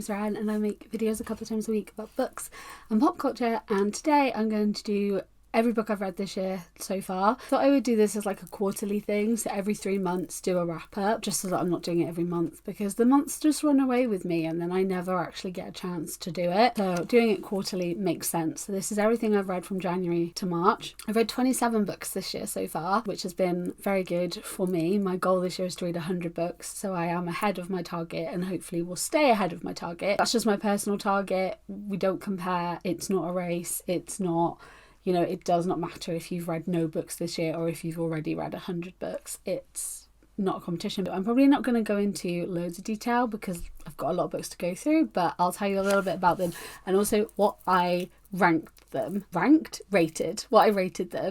name's Ryan and I make videos a couple of times a week about books and pop culture, and today I'm going to do every book I've read this year so far. Thought I would do this as like a quarterly thing, so every 3 months do a wrap up, just so that I'm not doing it every month because the months just run away with me and then I never actually get a chance to do it. So doing it quarterly makes sense. So this is everything I've read from January to March. I've read 27 books this year so far, which has been very good for me. My goal this year is to read 100 books, so I am ahead of my target and hopefully will stay ahead of my target. That's just my personal target. We don't compare. It's not a race. It's not, you know, it does not matter if you've read no books this year or if you've already read 100 books. It's not a competition. But I'm probably not going to go into loads of detail because I've got a lot of books to go through, but I'll tell you a little bit about them and also what I rated them.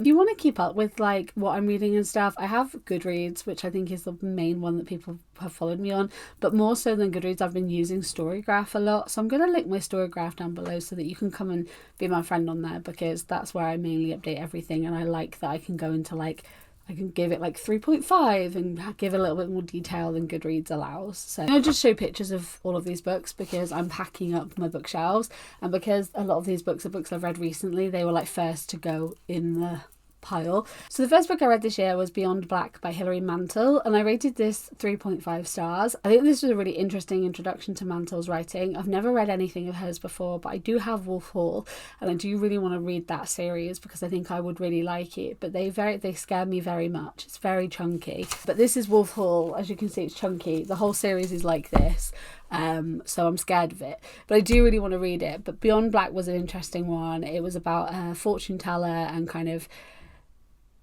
If you want to keep up with like what I'm reading and stuff, I have Goodreads, which I think is the main one that people have followed me on, but more so than Goodreads I've been using Storygraph a lot, so I'm going to link my Storygraph down below so that you can come and be my friend on there, because that's where I mainly update everything, and I like that I can go into like, I can give it like 3.5 and give a little bit more detail than Goodreads allows. So I'll just show pictures of all of these books because I'm packing up my bookshelves, and because a lot of these books are books I've read recently, they were like first to go in the pile. So the first book I read this year was Beyond Black by Hilary Mantel, and I rated this 3.5 stars. I think this was a really interesting introduction to Mantel's writing. I've never read anything of hers before, but I do have Wolf Hall and I do really want to read that series because I think I would really like it, but they scare me very much. It's very chunky, but this is Wolf Hall. As you can see, it's chunky. The whole series is like this, so I'm scared of it, but I do really want to read it. But Beyond Black was an interesting one. It was about a fortune teller and kind of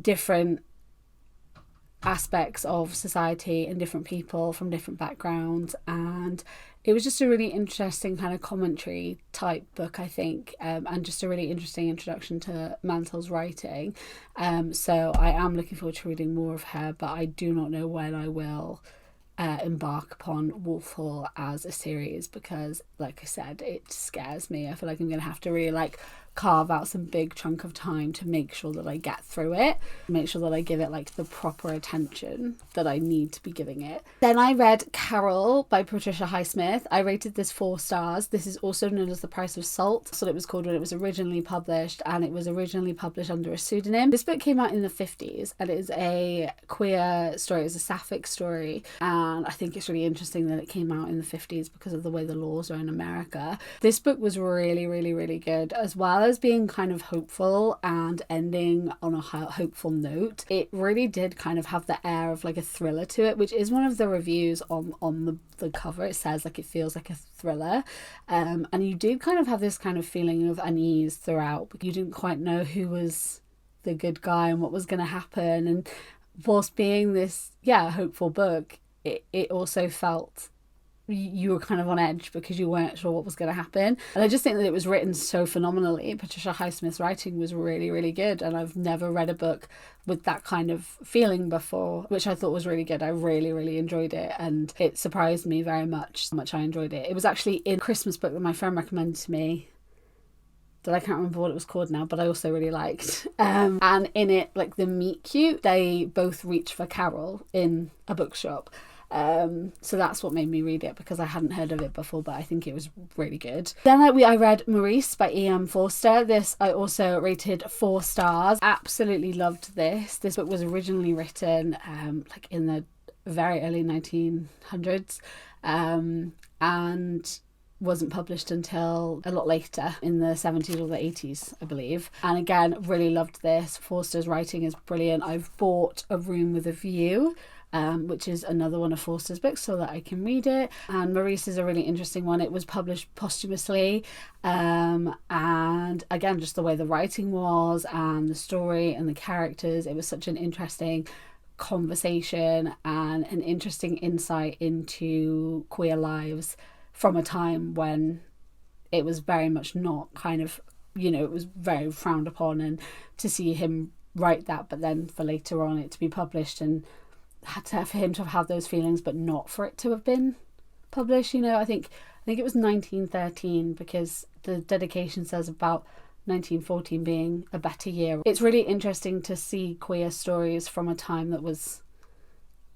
different aspects of society and different people from different backgrounds, and it was just a really interesting kind of commentary type book, I think, and just a really interesting introduction to Mantel's writing. So I am looking forward to reading more of her, but I do not know when I will embark upon Wolf Hall as a series because, like I said, it scares me. I feel like I'm going to have to really like carve out some big chunk of time to make sure that I get through it, make sure that I give it like the proper attention that I need to be giving it. Then I read Carol by Patricia Highsmith. I rated this 4 stars. This is also known as The Price of Salt. That's what it was called when it was originally published, and it was originally published under a pseudonym. This book came out in the 50s and it is a queer story. It's a sapphic story, and I think it's really interesting that it came out in the 50s because of the way the laws are in America. This book was really, really, really good, as well as being kind of hopeful and ending on a hopeful note. It really did kind of have the air of like a thriller to it, which is one of the reviews on the cover. It says like it feels like a thriller, and you did kind of have this kind of feeling of unease throughout, but you didn't quite know who was the good guy and what was going to happen. And whilst being this hopeful book, it also felt you were kind of on edge because you weren't sure what was going to happen. And I just think that it was written so phenomenally. Patricia Highsmith's writing was really, really good, and I've never read a book with that kind of feeling before, which I thought was really good. I really, really enjoyed it, and it surprised me very much how much I enjoyed it. It was actually in a Christmas book that my friend recommended to me that I can't remember what it was called now, but I also really liked. And in it, like the meet cute, they both reach for Carol in a bookshop. So that's what made me read it, because I hadn't heard of it before, but I think it was really good. Then I read Maurice by E.M. Forster. This I also rated 4 stars. Absolutely loved this. This book was originally written like in the very early 1900s, and wasn't published until a lot later in the 70s or the 80s, I believe. And again, really loved this. Forster's writing is brilliant. I've bought A Room with a View, which is another one of Forster's books, so that I can read it. And Maurice is a really interesting one. It was published posthumously, and again, just the way the writing was and the story and the characters, it was such an interesting conversation and an interesting insight into queer lives from a time when it was very much not kind of, you know, it was very frowned upon, and to see him write that, but then for later on it to be published and for him to have those feelings but not for it to have been published, you know. I think it was 1913, because the dedication says about 1914 being a better year. It's really interesting to see queer stories from a time that was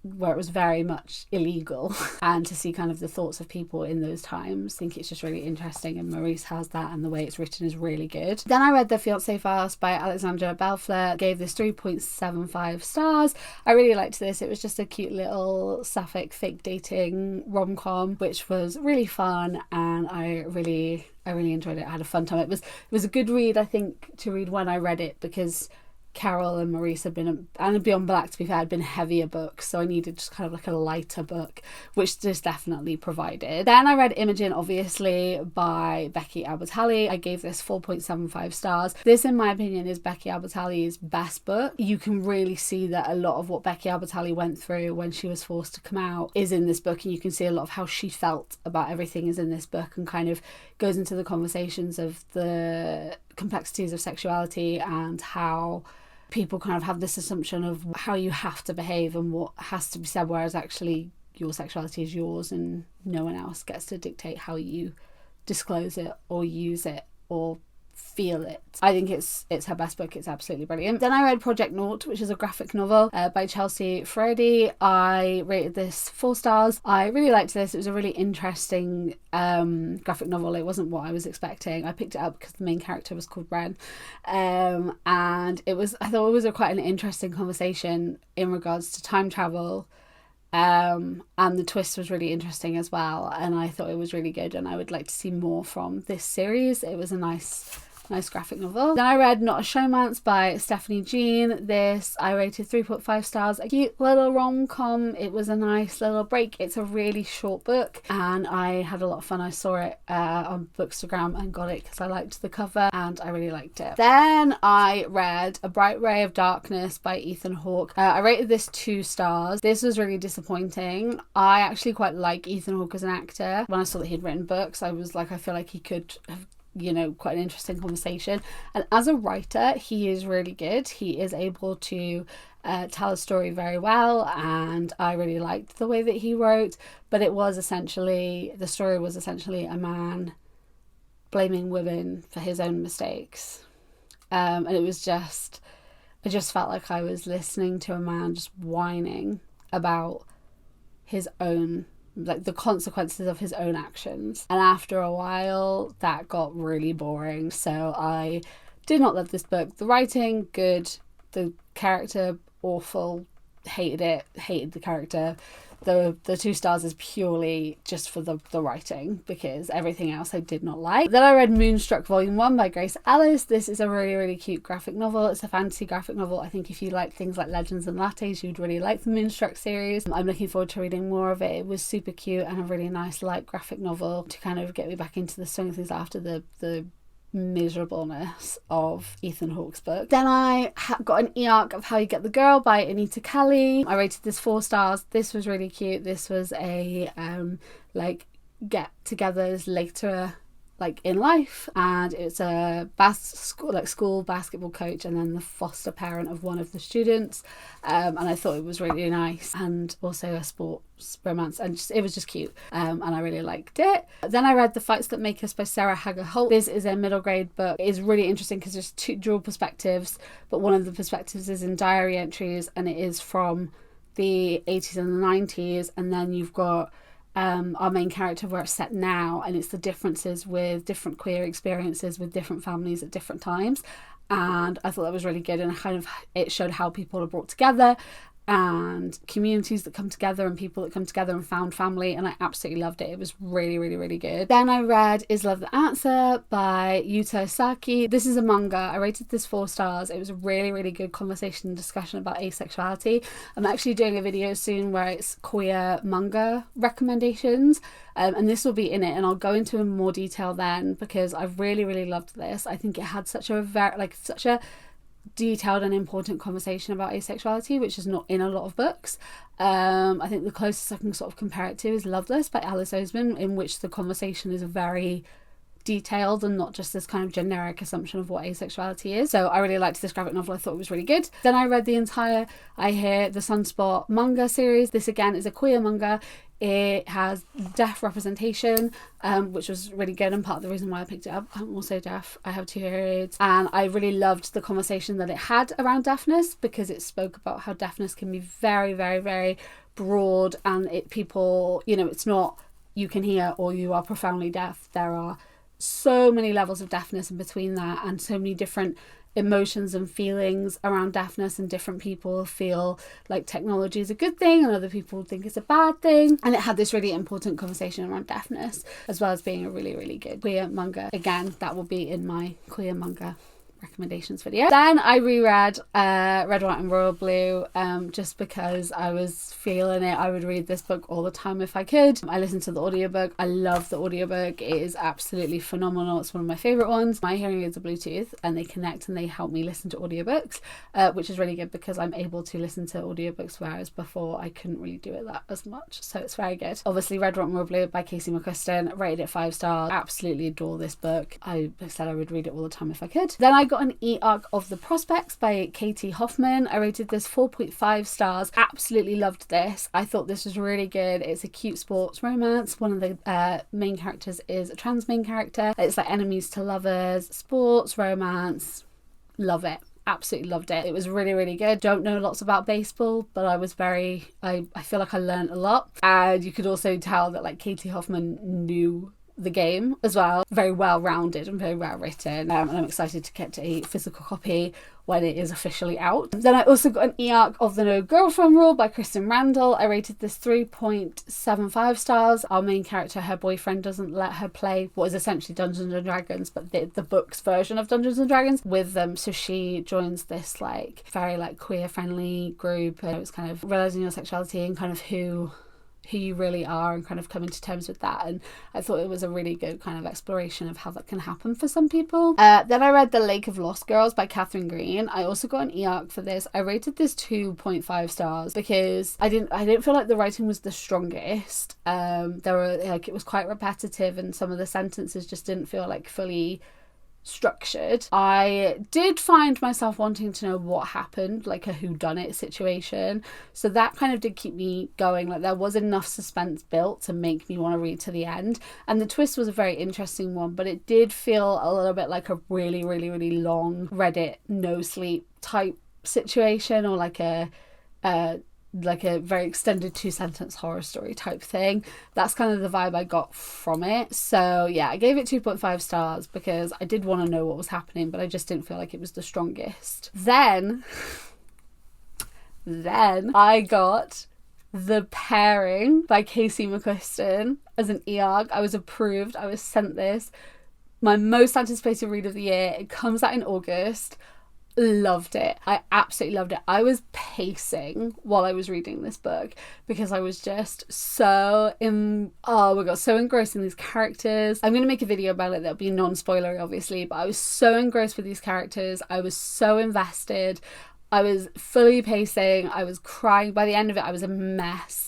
where it was very much illegal and to see kind of the thoughts of people in those times. I think it's just really interesting, and Maurice has that, and the way it's written is really good. Then I read The Fiancé Fast by Alexandra Belfleur, gave this 3.75 stars. I really liked this. It was just a cute little sapphic fake dating rom-com, which was really fun, and I really enjoyed it. I had a fun time. It was a good read, I think, to read when I read it, because Carol and Maurice had been, and Beyond Black, to be fair, had been heavier books, so I needed just kind of like a lighter book, which this definitely provided. Then I read Imogen, obviously, by Becky Albertalli. I gave this 4.75 stars. This, in my opinion, is Becky Albertalli's best book. You can really see that a lot of what Becky Albertalli went through when she was forced to come out is in this book, and you can see a lot of how she felt about everything is in this book, and kind of goes into the conversations of the complexities of sexuality and how people kind of have this assumption of how you have to behave and what has to be said, whereas actually your sexuality is yours and no one else gets to dictate how you disclose it or use it or feel it. I think it's her best book. It's absolutely brilliant. Then I read Project Nought, which is a graphic novel by Chelsea Freddy. I rated this 4 stars. I really liked this. It was a really interesting graphic novel. It wasn't what I was expecting. I picked it up because the main character was called Ren, and I thought it was quite an interesting conversation in regards to time travel. And the twist was really interesting as well, and I thought it was really good, and I would like to see more from this series. It was a nice graphic novel. Then I read Not a Showmance by Stephanie Jean. This I rated 3.5 stars. A cute little rom-com. It was a nice little break. It's a really short book, and I had a lot of fun. I saw it on Bookstagram and got it because I liked the cover, and I really liked it. Then I read A Bright Ray of Darkness by Ethan Hawke. I rated this 2 stars. This was really disappointing. I actually quite like Ethan Hawke as an actor. When I saw that he'd written books, I was like, I feel like he could have, quite an interesting conversation. And as a writer, he is really good. He is able to tell a story very well, and I really liked the way that he wrote. But the story was essentially a man blaming women for his own mistakes. And I just felt like I was listening to a man just whining about his own, like the consequences of his own actions. And after a while that got really boring, so I did not love this book. The writing, good. The character, awful. Hated the character. The 2 stars is purely just for the writing, because everything else I did not like. Then I read Moonstruck Volume 1 by Grace Ellis. This is a really, really cute graphic novel. It's a fantasy graphic novel. I think if you like things like Legends and Lattes, you'd really like the Moonstruck series. I'm looking forward to reading more of it. It was super cute and a really nice light graphic novel to kind of get me back into the swing of things after the miserableness of Ethan Hawke's book. Then I got an e-arc of How You Get the Girl by Anita Kelly. I rated this 4 stars. This was really cute. This was a get-togethers later, like in life, and it's a school basketball coach and then the foster parent of one of the students, and I thought it was really nice, and also a sports romance, and it was just cute, and I really liked it. Then I read The Fights That Make Us by Sarah Hager Holt. This is a middle grade book. It is really interesting because there's 2 dual perspectives, but one of the perspectives is in diary entries, and it is from the 80s and the 90s, and then you've got our main character where it's set now, and it's the differences with different queer experiences with different families at different times, and I thought that was really good, and it showed how people are brought together and communities that come together and people that come together and found family, and I absolutely loved it. It was really, really, really good. Then I read Is Love the Answer by Yuta Saki. This is a manga. I rated this 4 stars. It was a really, really good conversation and discussion about asexuality. I'm actually doing a video soon where it's queer manga recommendations, and this will be in it, and I'll go into more detail then, because I really, really loved this. I think it had such a detailed and important conversation about asexuality, which is not in a lot of books. I think the closest I can sort of compare it to is Loveless by Alice Oseman, in which the conversation is very detailed and not just this kind of generic assumption of what asexuality is. So I really liked this graphic novel. I thought it was really good. Then I read the entire I Hear the Sunspot manga series. This again is a queer manga. It has deaf representation, which was really good, and part of the reason why I picked it up. I'm also deaf. I have 2 hearing aids, and I really loved the conversation that it had around deafness, because it spoke about how deafness can be very, very, very broad, and people, it's not you can hear or you are profoundly deaf. There are so many levels of deafness in between that, and so many different emotions and feelings around deafness, and different people feel like technology is a good thing and other people think it's a bad thing. And it had this really important conversation around deafness, as well as being a really, really good queer manga. Again, that will be in my queer manga recommendations video. Then I reread Red, White and Royal Blue, just because I was feeling it. I would read this book all the time if I could. I listened to the audiobook. I love the audiobook. It is absolutely phenomenal. It's one of my favourite ones. My hearing aids are Bluetooth and they connect and they help me listen to audiobooks, which is really good because I'm able to listen to audiobooks, whereas before I couldn't really do it that as much. So it's very good. Obviously Red, White and Royal Blue by Casey McQuiston, rated it 5 stars. Absolutely adore this book. I said I would read it all the time if I could. Then I got an e-arc of The Prospects by Katie Hoffman. I rated this 4.5 stars. Absolutely loved this. I thought this was really good. It's a cute sports romance. One of the main characters is a trans main character. It's like enemies to lovers, sports, romance. Love it. Absolutely loved it. It was really, really good. Don't know lots about baseball, but I feel like I learned a lot. And you could also tell that like Katie Hoffman knew the game as well. Very well rounded and very well written, and I'm excited to get a physical copy when it is officially out. Then I also got an e-arc of The No Girlfriend Rule by Kristen Randall. I rated this 3.75 stars. Our main character, her boyfriend doesn't let her play what is essentially Dungeons and Dragons, but the book's version of Dungeons and Dragons with them. So she joins this like very like queer friendly group, and it's kind of realizing your sexuality and kind of who you really are, and kind of coming to terms with that. And I thought it was a really good kind of exploration of how that can happen for some people. Then I read The Lake of Lost Girls by Catherine Green. I also got an e-arc for this. I rated this 2.5 stars because I didn't feel like the writing was the strongest. There were like, it was quite repetitive and some of the sentences just didn't feel like fully structured. I did find myself wanting to know what happened, like a whodunit situation, so that kind of did keep me going. Like there was enough suspense built to make me want to read to the end, and the twist was a very interesting one, but it did feel a little bit like a really, really, really long Reddit no sleep type situation, or like a very extended 2-sentence horror story type thing. That's kind of the vibe I got from it. So yeah, I gave it 2.5 stars because I did want to know what was happening, but I just didn't feel like it was the strongest. Then I got The Pairing by Casey McQuiston as an e-arc. I was approved. I was sent this. My most anticipated read of the year. It comes out in August. Loved it. I absolutely loved it. I was pacing while I was reading this book because I was just so so engrossed in these characters. I'm going to make a video about it that'll be non-spoilery obviously, but I was so engrossed with these characters. I was so invested. I was fully pacing. I was crying. By the end of it, I was a mess.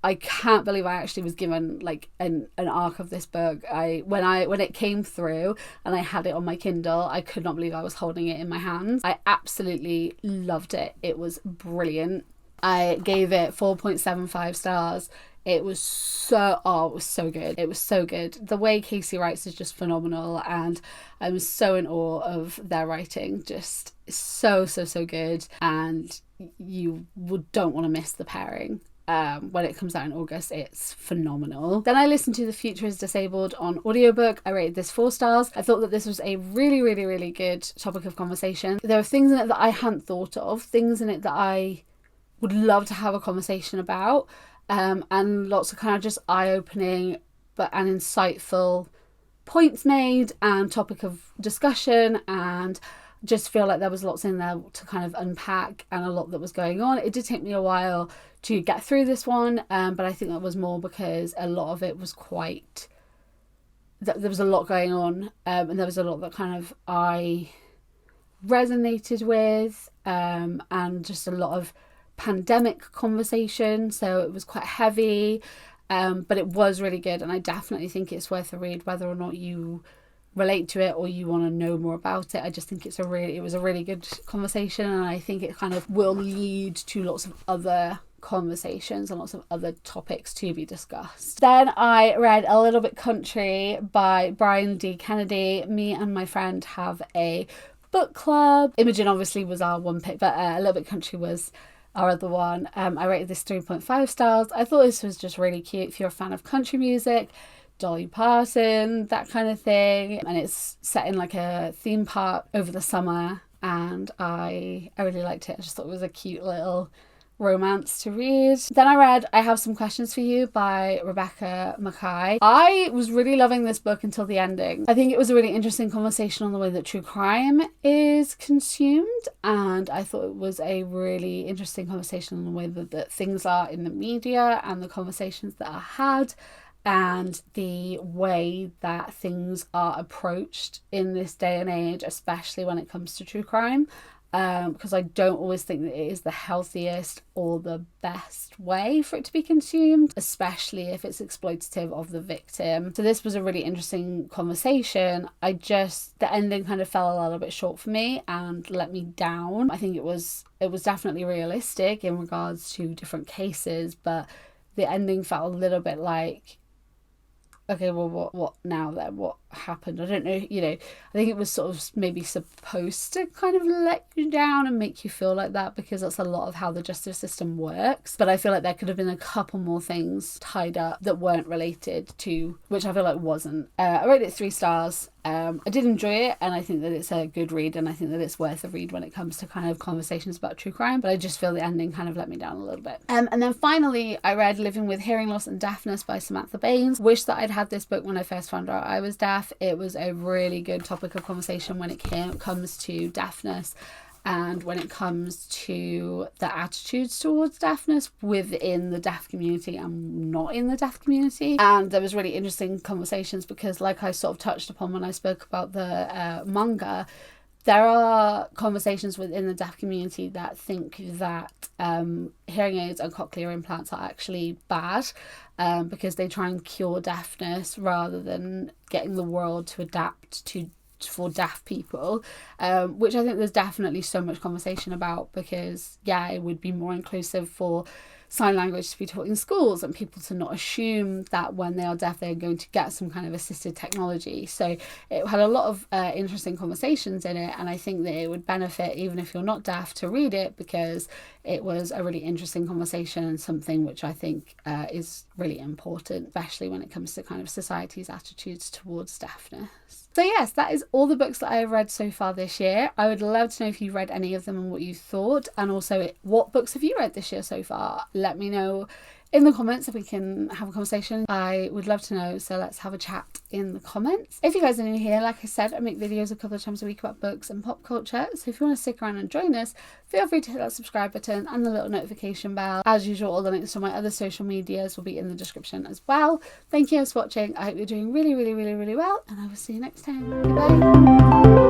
I can't believe I actually was given like an arc of this book. When it came through and I had it on my Kindle, I could not believe I was holding it in my hands. I absolutely loved it. It was brilliant. I gave it 4.75 stars. It was so good. It was so good. The way Casey writes is just phenomenal, and I'm so in awe of their writing. Just so good, and you don't want to miss The Pairing. When it comes out in August. It's phenomenal. Then I listened to The Future is Disabled on audiobook. I rated this 4 stars. I thought that this was a really, really, really good topic of conversation. There are things in it that I hadn't thought of, things in it that I would love to have a conversation about, and lots of kind of just eye-opening and insightful points made and topic of discussion, and just feel like there was lots in there to kind of unpack and a lot that was going on. It did take me a while to get through this one, but I think that was more because a lot of it was there was a lot going on, and there was a lot that kind of I resonated with, and just a lot of pandemic conversation, so it was quite heavy. But it was really good, and I definitely think it's worth a read, whether or not you relate to it or you want to know more about it. I just think it was a really good conversation, and I think it kind of will lead to lots of other conversations and lots of other topics to be discussed. Then I read A Little Bit Country by Brian D. Kennedy. Me and my friend have a book club. Imogen obviously was our one pick, but A Little Bit Country was our other one. I rated this 3.5 stars. I thought this was just really cute. If you're a fan of country music, Dolly Parton, that kind of thing, and it's set in like a theme park over the summer, and I really liked it. I just thought it was a cute little romance to read. Then I read I Have Some Questions for You by Rebecca Mackay. I was really loving this book until the ending. I think it was a really interesting conversation on the way that true crime is consumed, and I thought it was a really interesting conversation on the way that things are in the media and the conversations that are had and the way that things are approached in this day and age, especially when it comes to true crime. Because I don't always think that it is the healthiest or the best way for it to be consumed, especially if it's exploitative of the victim. So this was a really interesting conversation. The ending kind of fell a little bit short for me and let me down. I think it was definitely realistic in regards to different cases, but the ending felt a little bit like, okay, well, what now then? What happened? I don't know, I think it was sort of maybe supposed to kind of let you down and make you feel like that, because that's a lot of how the justice system works. But I feel like there could have been a couple more things tied up that weren't related to, which I feel like wasn't. I rated it 3 stars. I did enjoy it, and I think that it's a good read, and I think that it's worth a read when it comes to kind of conversations about true crime, but I just feel the ending kind of let me down a little bit. And then finally I read Living with Hearing Loss and Deafness by Samantha Baines. Wish that I'd had this book when I first found out I was deaf. It was a really good topic of conversation when it comes to deafness and when it comes to the attitudes towards deafness within the deaf community and not in the deaf community. And there was really interesting conversations because, like I sort of touched upon when I spoke about the manga, there are conversations within the deaf community that think that hearing aids and cochlear implants are actually bad because they try and cure deafness rather than getting the world to adapt for deaf people, which I think there's definitely so much conversation about, because it would be more inclusive for sign language to be taught in schools and people to not assume that when they are deaf they're going to get some kind of assisted technology. So it had a lot of interesting conversations in it, and I think that it would benefit even if you're not deaf to read it, because it was a really interesting conversation and something which I think is really important, especially when it comes to kind of society's attitudes towards deafness. So yes, that is all the books that I have read so far this year. I would love to know if you read any of them and what you thought, and also what books have you read this year so far. Let me know in the comments if we can have a conversation. I would love to know, so let's have a chat in the comments. If you guys are new here, like I said, I make videos a couple of times a week about books and pop culture, so if you want to stick around and join us, feel free to hit that subscribe button and the little notification bell. As usual, all the links to my other social medias will be in the description as well. Thank you for watching. I hope you're doing really, really, really, really well, and I will see you next time. Bye.